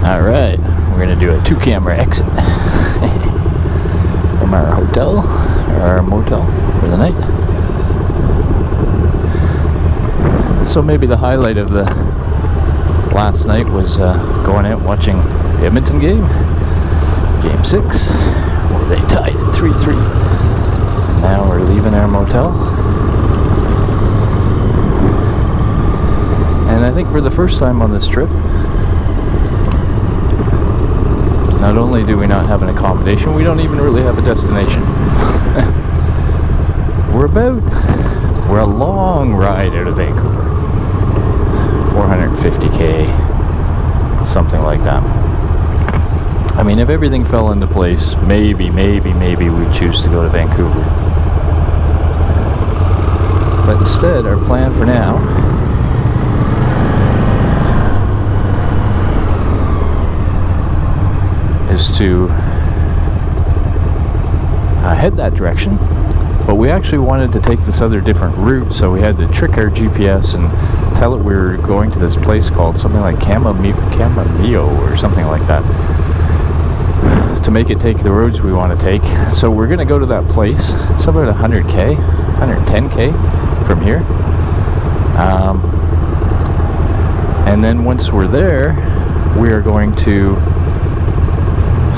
Alright, we're going to do a 2-camera exit from our hotel, or our motel for the night. So maybe the highlight of the last night was going out watching the Edmonton game, Game 6, where they tied at 3-3. Now we're leaving our motel. And I think for the first time on this trip, not only do we not have an accommodation, we don't even really have a destination. We're a long ride out of Vancouver. 450k, something like that. I mean, if everything fell into place, maybe we'd choose to go to Vancouver. But instead, our plan for now is to head that direction, but we actually wanted to take this other different route, so we had to trick our GPS and tell it we were going to this place called something like Camamillo or something like that, to make it take the roads we want to take. So we're going to go to that place. It's about 110k from here, and then once we're there, we are going to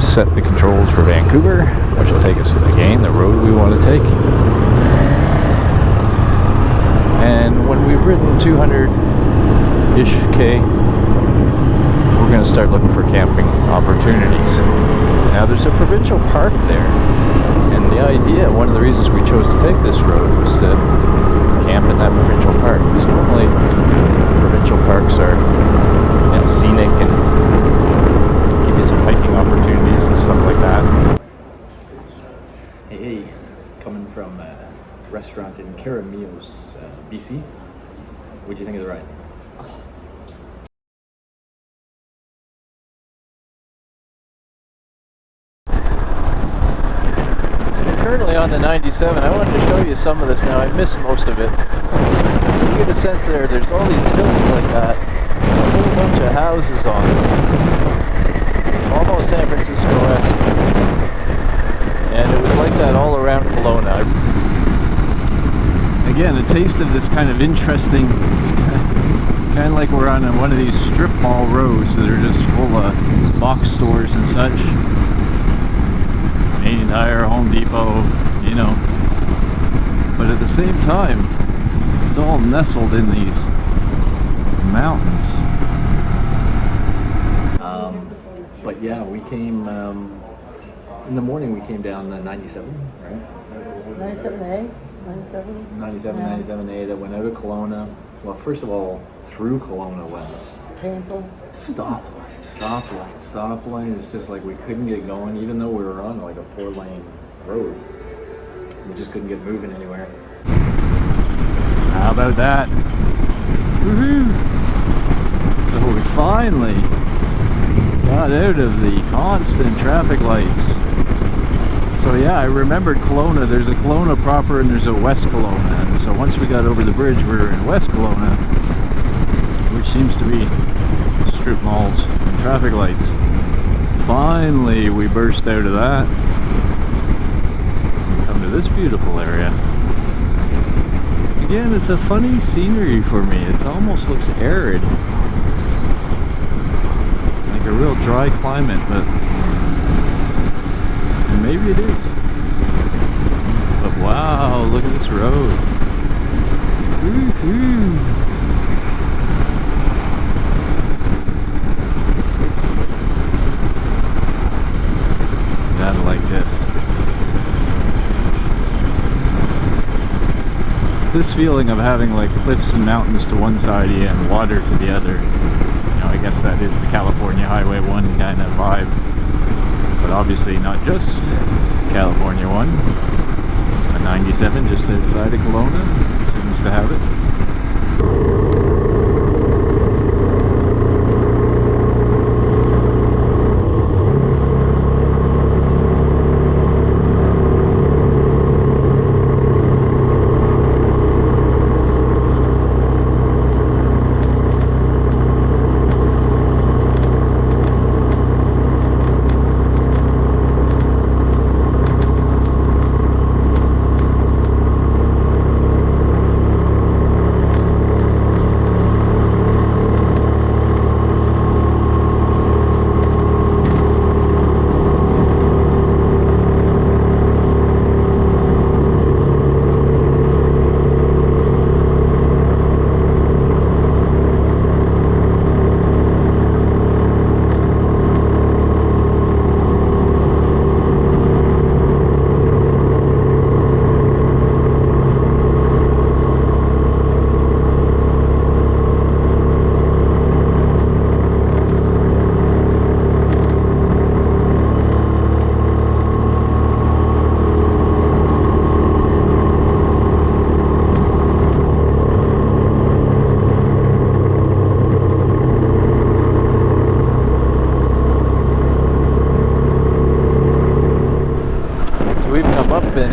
set the controls for Vancouver, which will take us to the road we want to take. And when we've ridden 200-ish K, we're going to start looking for camping opportunities. Now there's a provincial park there, and the idea, one of the reasons we chose to take this road was to camp in that provincial park. So normally provincial parks are, scenic and give you some hiking opportunities and stuff like that. Hey, coming from a restaurant in Camamillo, BC. What'd you think of the ride? So we're currently on the 97. I wanted to show you some of this now. I missed most of it. You get a sense there's all these hills like that, a whole bunch of houses on them. Almost San Francisco-esque. And it was like that all around Kelowna. Again, a taste of this kind of interesting, it's kind of like we're on one of these strip mall roads that are just full of box stores and such. Canadian Tire, Home Depot, But at the same time, it's all nestled in these mountains. But yeah, we came, in the morning we came down the 97, right? 97A? 97A that went out of Kelowna. Well, first of all, through Kelowna West. Painful. Stoplight. It's just like we couldn't get going, even though we were on like a 4-lane road. We just couldn't get moving anywhere. How about that? Woohoo! So we finally got out of the constant traffic lights. So yeah, I remembered Kelowna. There's a Kelowna proper and there's a West Kelowna. And so once we got over the bridge, we were in West Kelowna, which seems to be strip malls and traffic lights. Finally, we burst out of that and come to this beautiful area. Again, it's a funny scenery for me. It almost looks arid. Like a real dry climate, but and maybe it is. But wow, look at this road. Woo-hoo. Gotta like this. This feeling of having like cliffs and mountains to one side of you and water to the other. I guess that is the California Highway 1 kind of vibe. But obviously not just California 1. A 97 just outside of Kelowna seems to have it.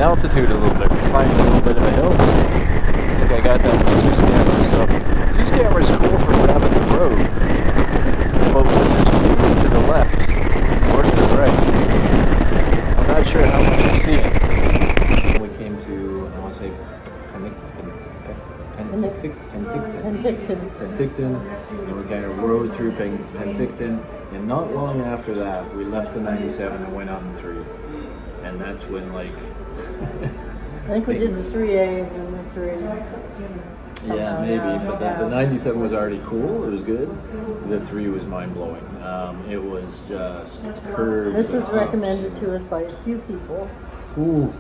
gain altitude a little bit. We climbed a little bit of a hill. I think I got that with Zeus camera. So Zeus camera is cool for grabbing the road, but when there's people to the left or to the right, I'm not sure how much you're seeing. We came to, I want to say, Penticton, and we kind of rode through Penticton, and not long after that, we left the 97 and went on the 3, and that's when, like, I think we did the 3A and then the 3. yeah, maybe, but the 97 was already cool, it was good, the 3 was mind-blowing, it was just curved. This was recommended to us by a few people. Ooh,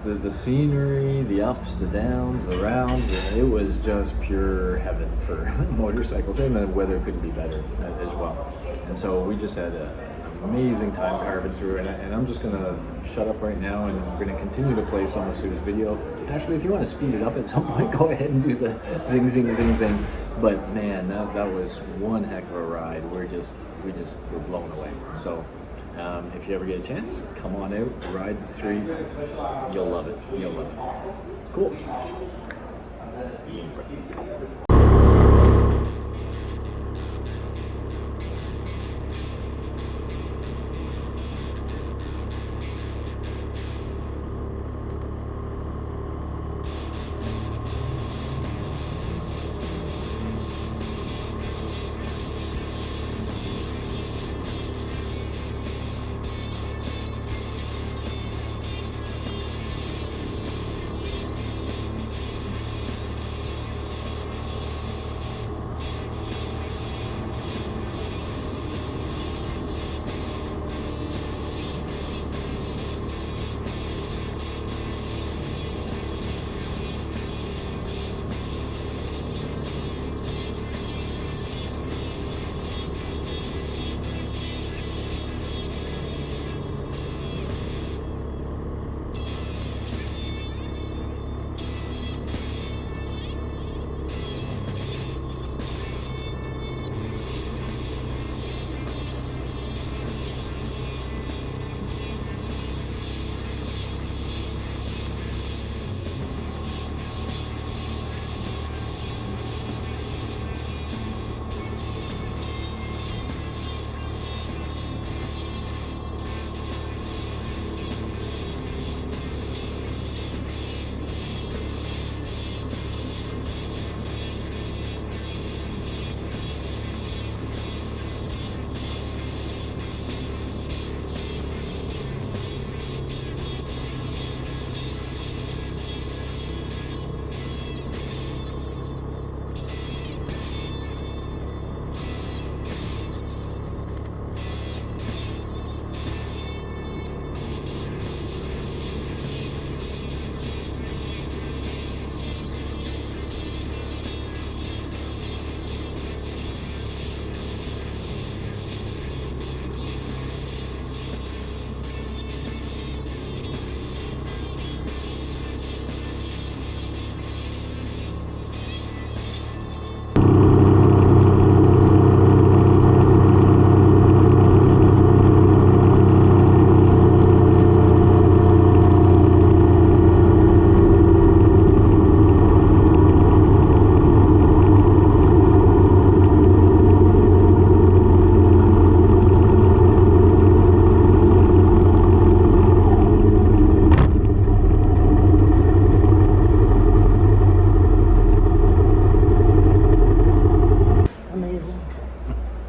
the scenery, the ups, the downs, the rounds, it was just pure heaven for motorcycles, and the weather couldn't be better as well. And so we just had an amazing time carving through it, and I'm just going to shut up right now, and we're going to continue to play some of Sue's video. Actually, if you want to speed it up at some point, go ahead and do the zing, zing, zing thing. But man, that was one heck of a ride. We just were blown away. So if you ever get a chance, come on out, ride the 3. You'll love it. You'll love it. Cool.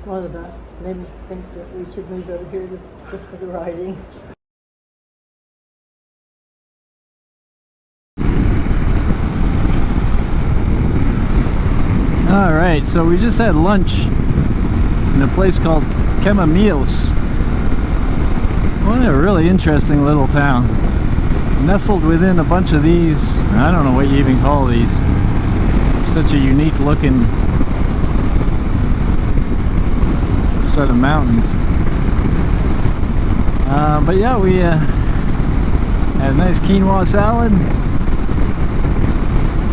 One of the best. Made me think that we should move over here just for the riding. All right, so we just had lunch in a place called Meals. What a really interesting little town. Nestled within a bunch of these, I don't know what you even call these. Such a unique looking set of mountains. But yeah, we had a nice quinoa salad.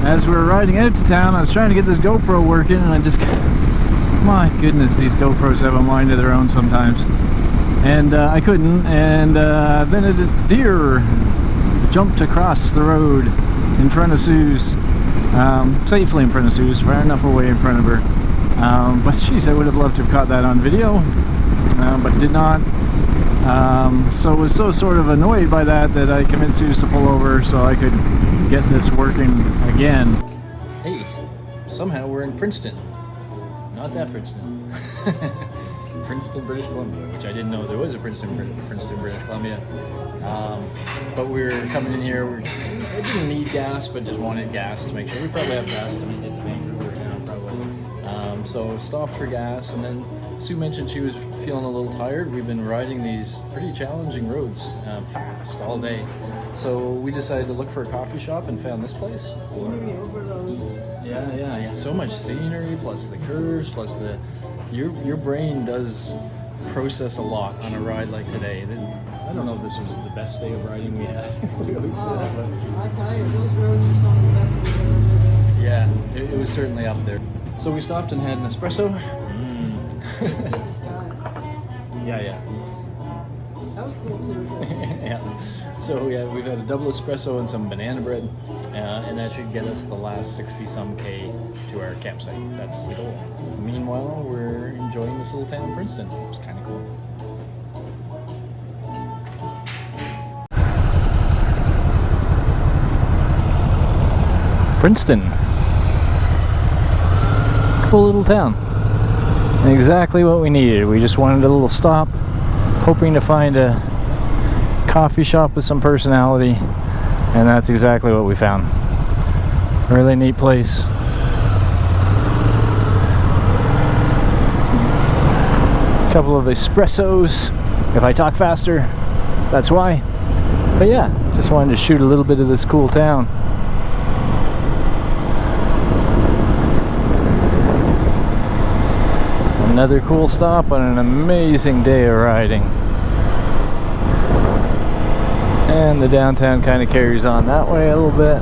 As we were riding out to town, I was trying to get this GoPro working, and I just, my goodness, these GoPros have a mind of their own sometimes. And I couldn't, and then a deer jumped across the road in front of Sue's, safely in front of Sue's, far enough away in front of her. But geez, I would have loved to have caught that on video, but did not. So was so sort of annoyed by that that I convinced Sue to pull over so I could get this working again. Hey, somehow we're in Princeton. Not that Princeton. Princeton, British Columbia, which I didn't know there was a Princeton, British Columbia. But we were coming in here, I didn't need gas, but just wanted gas to make sure. We probably have gas to make it to Vancouver now, probably. So stopped for gas, and then Sue mentioned she was feeling a little tired. We've been riding these pretty challenging roads fast all day. So we decided to look for a coffee shop and found this place. Scenery overload. Yeah. So much scenery, plus the curves, plus the... Your brain does process a lot on a ride like today. I don't know if this was the best day of riding we had. We always say that, but... I tell you, those roads are some of the best we've ever ridden. Yeah, it was certainly up there. So we stopped and had an espresso. See the sky. Yeah. That was cool too. Yeah. So we've had a double espresso and some banana bread, and that should get us the last 60-some K to our campsite. That's the goal. Meanwhile, we're enjoying this little town, Princeton. It's kind of cool. Princeton. Cool little town. Exactly what we needed. We just wanted a little stop, hoping to find a coffee shop with some personality, and that's exactly what we found. Really neat place. A couple of espressos. If I talk faster, that's why. But yeah, just wanted to shoot a little bit of this cool town. Another cool stop on an amazing day of riding. And the downtown kind of carries on that way a little bit.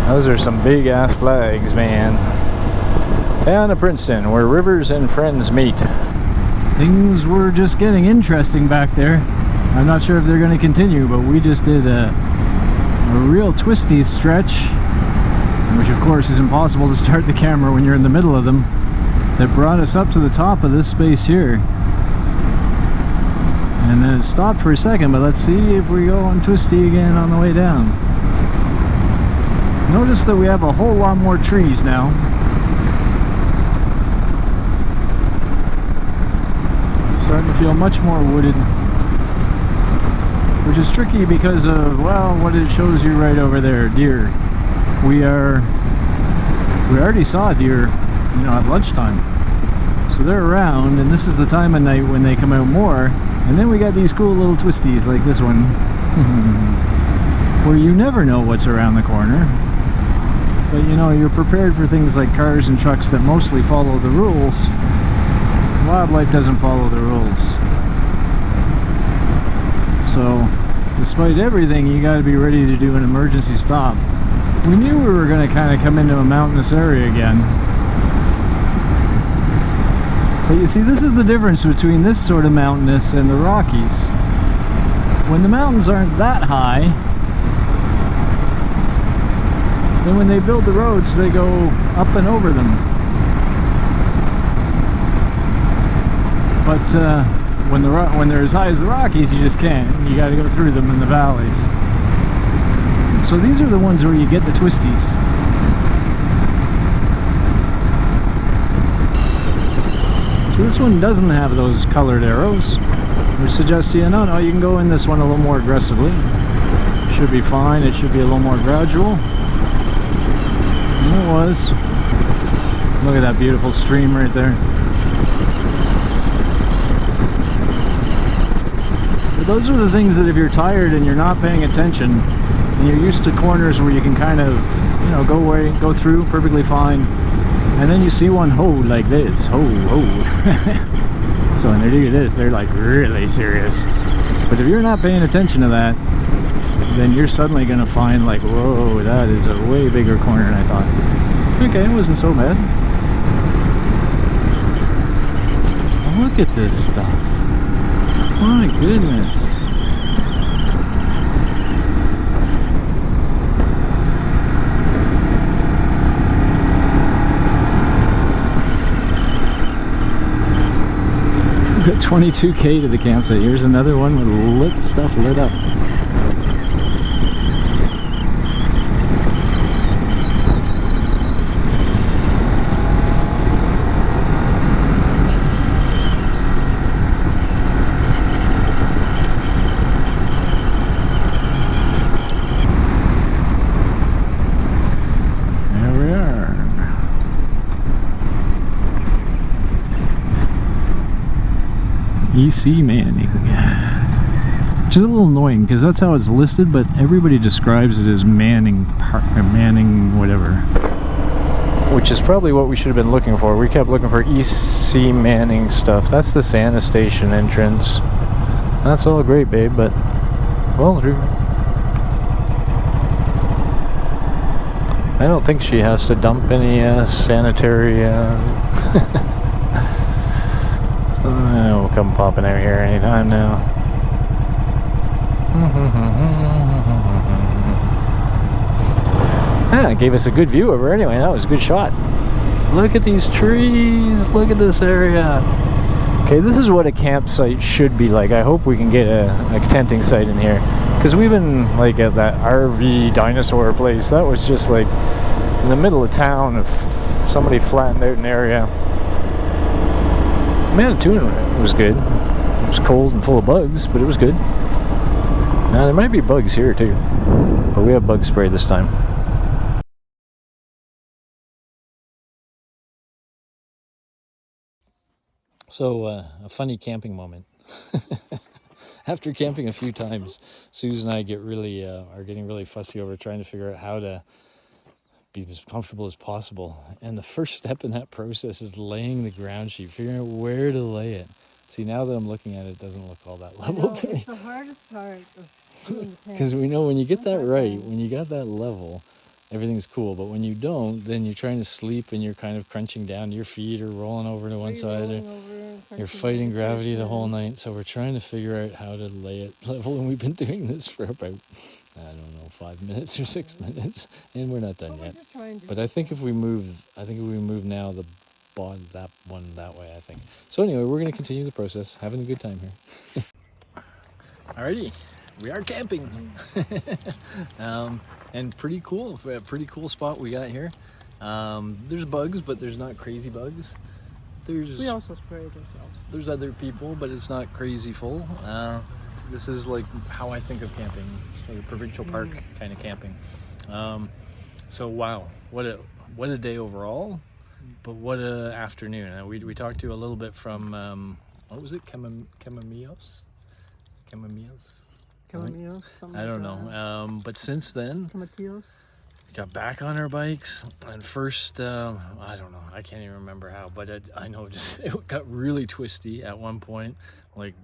Those are some big ass flags, man. Down to Princeton, where rivers and friends meet. Things were just getting interesting back there. I'm not sure if they're going to continue, but we just did a real twisty stretch, which of course is impossible to start the camera when you're in the middle of them, that brought us up to the top of this space here. And then it stopped for a second, but let's see if we go on twisty again on the way down. Notice that we have a whole lot more trees now. Starting to feel much more wooded, which is tricky because of, well, what it shows you right over there, deer. We already saw deer, at lunchtime, so they're around, and this is the time of night when they come out more. And then we got these cool little twisties like this one, where you never know what's around the corner, but you're prepared for things like cars and trucks that mostly follow the rules. Wildlife doesn't follow the rules. So, despite everything, you got to be ready to do an emergency stop. We knew we were going to kind of come into a mountainous area again. But you see, this is the difference between this sort of mountainous and the Rockies. When the mountains aren't that high, then when they build the roads, they go up and over them. But when they're as high as the Rockies, you just can't. You got to go through them in the valleys. So these are the ones where you get the twisties. So this one doesn't have those colored arrows, which suggests to you, no, you can go in this one a little more aggressively. Should be fine. It should be a little more gradual. And it was. Look at that beautiful stream right there. Those are the things that if you're tired and you're not paying attention and you're used to corners where you can kind of go through perfectly fine, and then you see one like this, so when they do this, they're like really serious. But if you're not paying attention to that, then you're suddenly going to find like, whoa, that is a way bigger corner than I thought. Okay, it wasn't so bad. Look at this stuff. My goodness. We've got 22K to the campsite. Here's another one with lit stuff lit up. EC Manning, which is a little annoying because that's how it's listed, but everybody describes it as Manning Park or Manning whatever, which is probably what we should have been looking for. We kept looking for EC Manning stuff. That's the Santa Station entrance. That's all great, babe, but well, I don't think she has to dump any sanitary we'll come popping out here anytime now. It gave us a good view of her anyway. That was a good shot. Look at these trees. Look at this area. Okay, this is what a campsite should be like. I hope we can get a tenting site in here. Because we've been like at that RV dinosaur place. That was just like in the middle of town. If somebody flattened out an area. Manitoulin was good. It was cold and full of bugs, but it was good. Now there might be bugs here too, but we have bug spray this time. So a funny camping moment. After camping a few times, Susan and I are getting really fussy over trying to figure out how to be as comfortable as possible. And the first step in that process is laying the ground sheet, figuring out where to lay it. See, now that I'm looking at it, it doesn't look all that level to me. It's the hardest part of doing the tent. Because we know when you get that right, when you got that level, everything's cool. But when you don't, then you're trying to sleep and you're kind of crunching down. Your feet are rolling over to one side. You're fighting gravity the whole night. So we're trying to figure out how to lay it level. And we've been doing this for about, I don't know, 5 minutes or 6 minutes. And we're not done yet. But I think if we move now, that one that way, I think. So anyway, we're going to continue the process, having a good time here. Alrighty, we are camping. And pretty cool spot we got here. There's bugs, but there's not crazy bugs. We also sprayed ourselves. There's other people, but it's not crazy full. This is like how I think of camping, like a provincial park kind of camping. So wow, what a day overall. But what a afternoon. We talked to you a little bit from, what was it, Chamamillos? I don't know. But since then, got back on our bikes. And first, I don't know, I can't even remember how, but I know it got really twisty at one point. Like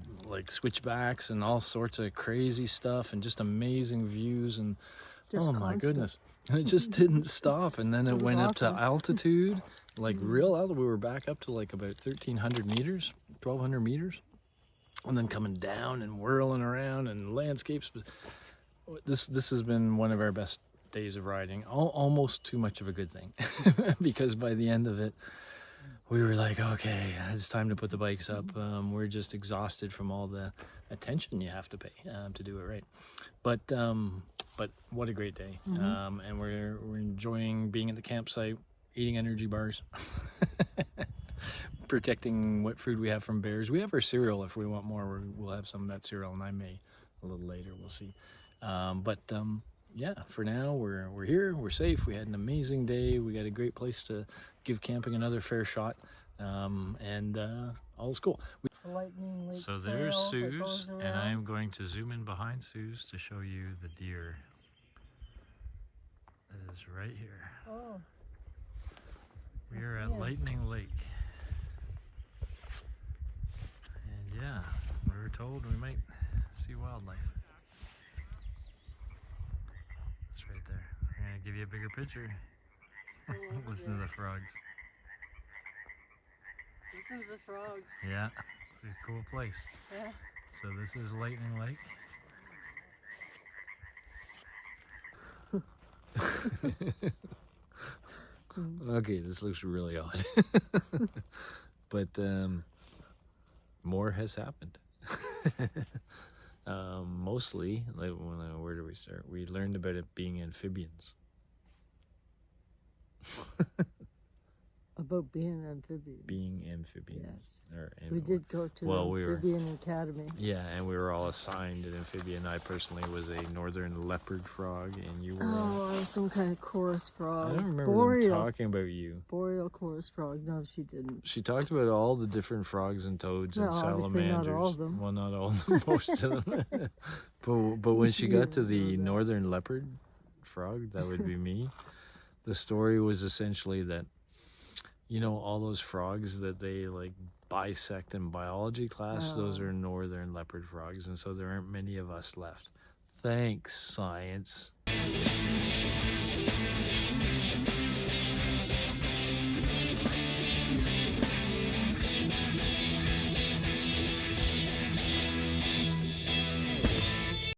switchbacks and all sorts of crazy stuff and just amazing views. And oh my goodness. And it just didn't stop. And then it went up to altitude. Like real altitude, we were back up to like about 1,300 meters, 1,200 meters, and then coming down and whirling around and landscapes. This has been one of our best days of riding. Almost too much of a good thing, because by the end of it, we were like, okay, it's time to put the bikes up. We're just exhausted from all the attention you have to pay to do it right. But what a great day, and we're enjoying being at the campsite. Eating energy bars, protecting what food we have from bears. We have our cereal. If we want more, we'll have some of that cereal, and I may a little later. We'll see. Yeah, for now we're here. We're safe. We had an amazing day. We got a great place to give camping another fair shot, and all is cool. So there's Suze, and I am going to zoom in behind Suze to show you the deer. That is right here. Oh. We are at Lightning Lake. And yeah, we were told we might see wildlife. to give you a bigger picture. Still over Listen to there. the frogs. Listen to the frogs. Yeah, it's a cool place. Yeah. So this is Lightning Lake. Okay, this looks really odd. But more has happened. Mostly, like where do we start? We learned about it being amphibians. About being amphibians. Being amphibians. Yes. Or We did go to Well, we were- Amphibian Academy. Yeah, and we were all assigned an amphibian. I personally was a northern leopard frog, and you were. Oh, I was some kind of chorus frog. I don't remember Boreal. them talking about you. Boreal chorus frog. No, she didn't. She talked about all the different frogs and toads and Well, obviously salamanders. not all of them. Well, not all of them, most of them. but when she got to the northern leopard frog, that would be me. The story was essentially that, you know, all those frogs that they like bisect in biology class, those Oh. are northern leopard frogs, and so there aren't many of us left. Thanks, science.